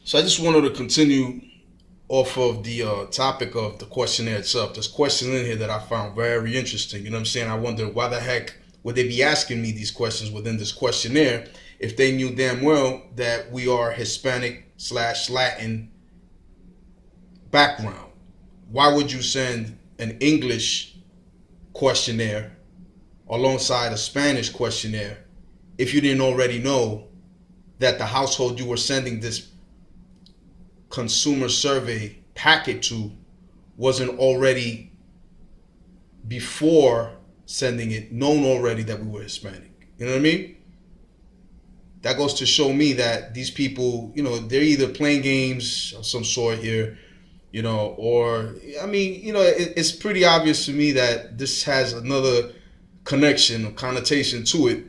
So I just wanted to continue off of the topic of the questionnaire itself. There's questions in here that I found very interesting. You know what I'm saying? I wonder why the heck would they be asking me these questions within this questionnaire if they knew damn well that we are Hispanic slash Latin background? Why would you send an English questionnaire alongside a Spanish questionnaire if you didn't already know that the household you were sending this consumer survey packet to wasn't already, before sending it, known already that we were Hispanic? You know what I mean? That goes to show me that these people, they're either playing games of some sort here, or, it's pretty obvious to me that this has another connection or connotation to it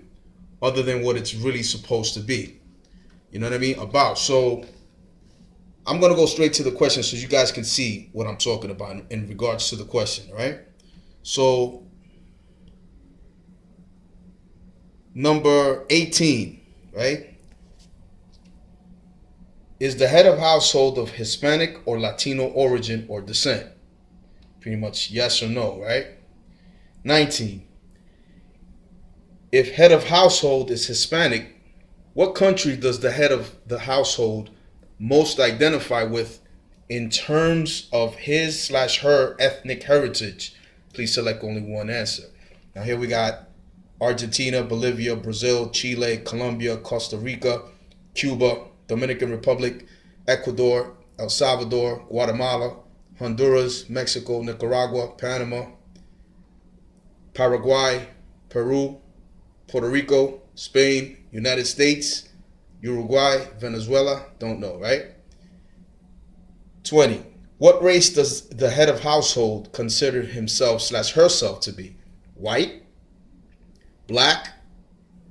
other than what it's really supposed to be. You know what I mean? So I'm going to go straight to the question so you guys can see what I'm talking about in regards to the question, all right? So, number 18, right? Is the head of household of Hispanic or Latino origin or descent? Pretty much yes or no, right? 19. If head of household is Hispanic, what country does the head of the household most identify with in terms of his/her ethnic heritage? Please select only one answer. Now here we got Argentina, Bolivia, Brazil, Chile, Colombia, Costa Rica, Cuba, Dominican Republic, Ecuador, El Salvador, Guatemala, Honduras, Mexico, Nicaragua, Panama, Paraguay, Peru, Puerto Rico, Spain, United States, Uruguay, Venezuela, don't know, right? 20. What race does the head of household consider himself/herself to be? White, black,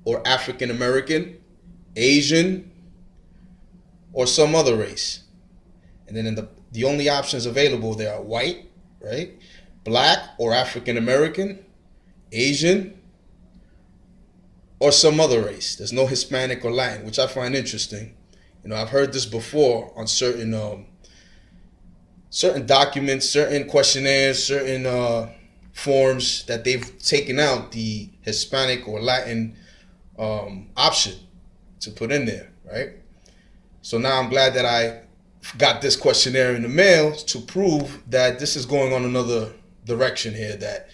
or African American, Asian, or some other race? And then the only options available there are white, right? Black or African American, Asian, or some other race. There's no Hispanic or Latin, which I find interesting. I've heard this before on certain documents, certain questionnaires, certain forms that they've taken out the Hispanic or Latin option to put in there, right? So now I'm glad that I got this questionnaire in the mail to prove that this is going on another direction here. That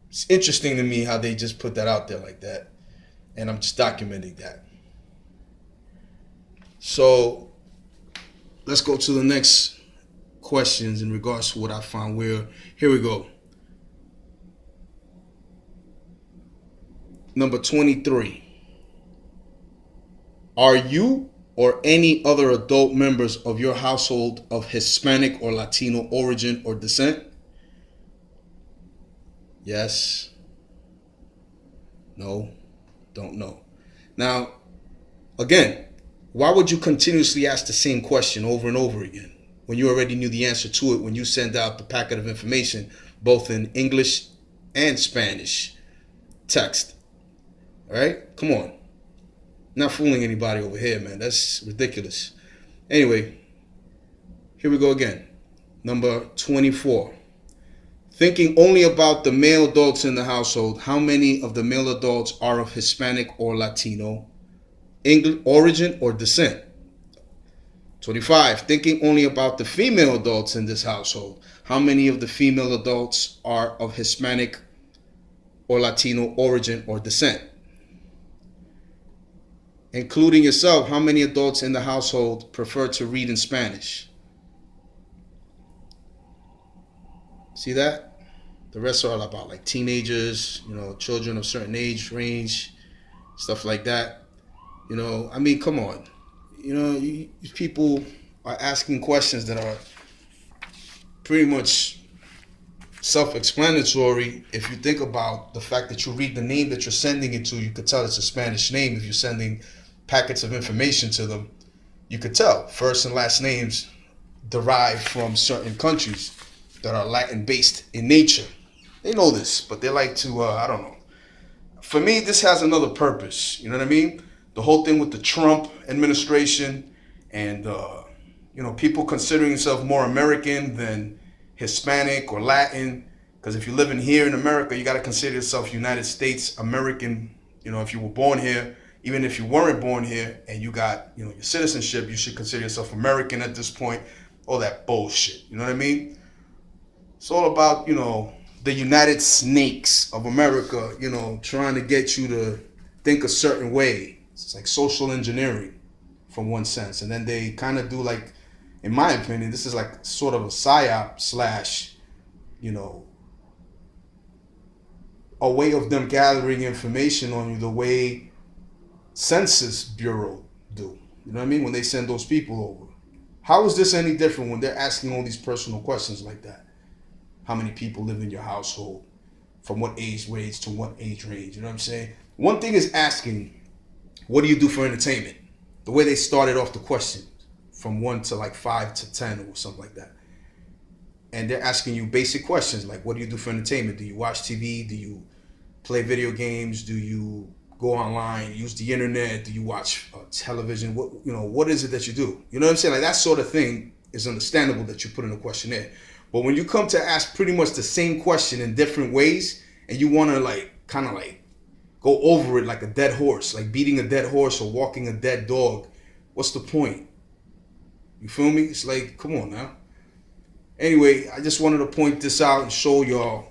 it's interesting to me how they just put that out there like that. And I'm just documenting that. So let's go to the next questions in regards to what I found. Here we go. Number 23. Are you or any other adult members of your household of Hispanic or Latino origin or descent? Yes. No. Don't know. Now, again, why would you continuously ask the same question over and over again when you already knew the answer to it when you send out the packet of information both in English and Spanish text? All right? Come on. Not fooling anybody over here, man. That's ridiculous. Anyway, here we go again. Number 24. Thinking only about the male adults in the household, how many of the male adults are of Hispanic or Latino origin or descent? 25. Thinking only about the female adults in this household, how many of the female adults are of Hispanic or Latino origin or descent? Including yourself, how many adults in the household prefer to read in Spanish? See that? The rest are all about like teenagers, children of certain age range, stuff like that. Come on. People are asking questions that are pretty much self-explanatory. If you think about the fact that you read the name that you're sending it to, you could tell it's a Spanish name. If you're sending packets of information to them, you could tell first and last names derived from certain countries that are Latin-based in nature. They know this, but they like to, I don't know. For me, this has another purpose. You know what I mean? The whole thing with the Trump administration and people considering themselves more American than Hispanic or Latin. Because if you're living here in America, you got to consider yourself United States American. If you were born here, even if you weren't born here and you got, your citizenship, you should consider yourself American at this point. All that bullshit. You know what I mean? It's all about, the United Snakes of America, trying to get you to think a certain way. It's like social engineering from one sense. And then they kind of do like, in my opinion, this is like sort of a psyop slash, a way of them gathering information on you the way Census Bureau do. You know what I mean? When they send those people over. How is this any different when they're asking all these personal questions like that? How many people live in your household? From what age range to what age range? You know what I'm saying? One thing is asking, what do you do for entertainment? The way they started off the question, from 1 to like 5 to 10 or something like that. And they're asking you basic questions like, what do you do for entertainment? Do you watch TV? Do you play video games? Do you go online, use the internet? Do you watch television? What is it that you do? You know what I'm saying? Like that sort of thing is understandable that you put in a questionnaire. But when you come to ask pretty much the same question in different ways, and you want to kind of go over it like a dead horse, like beating a dead horse or walking a dead dog, what's the point? You feel me? It's like, come on now. Anyway, I just wanted to point this out and show y'all,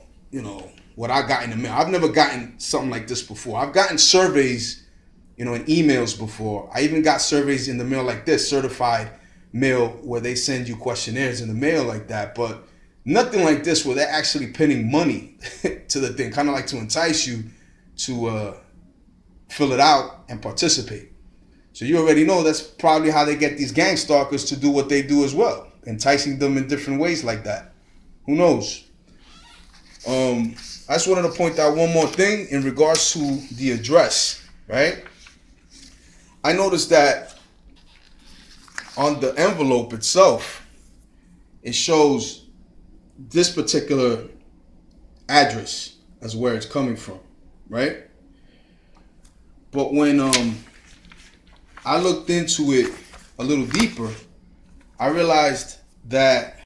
what I got in the mail. I've never gotten something like this before. I've gotten surveys, in emails before. I even got surveys in the mail like this, certified mail, where they send you questionnaires in the mail like that. But nothing like this where they're actually pinning money to the thing, kind of like to entice you to fill it out and participate. So you already know that's probably how they get these gang stalkers to do what they do as well, enticing them in different ways like that. Who knows? I just wanted to point out one more thing in regards to the address, right? I noticed that on the envelope itself, it shows this particular address as where it's coming from, right? But when I looked into it a little deeper, I realized that